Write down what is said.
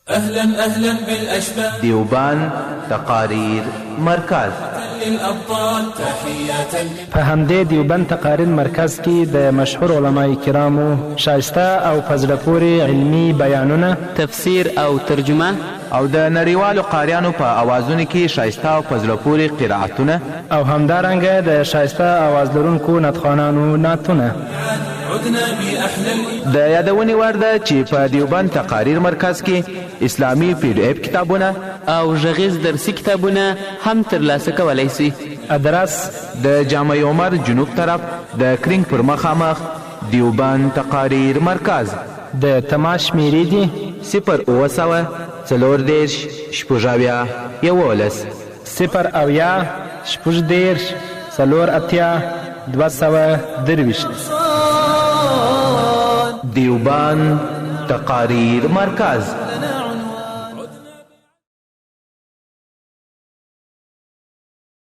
أهلا أهلا بالأشباب دیوبان تقاریر مرکز. للأبطال تحية په همدې دیوبند تقاریر مرکز کې د مشهور علماء کرامو شایسته او په زړه پورې علمي بیانونه، تفسیر او ترجمه، او د نړیوالو قاریانو په اوازونو کې شایسته او په زړه پورې قرائتونه، او همدارنګه د شایسته اواز لرونکو نطخوانانو نعتونه. عدنا بأحلى د یادونې وړ ده چې په دیوبند تقاریر مرکز کې اسلامي PDF کتابونه او غږیز درسي کتابونه هم ترلاسه کولی شي. ادرس د جامع عمر جنوب طرف د کرینګ پر مخامخ دیوبند تقاریر مرکز. د تماس شمیرې دي 0900 40 شپږاویا 11 0 شپږدېرش 4 223. دیوبند تقاریر مرکز.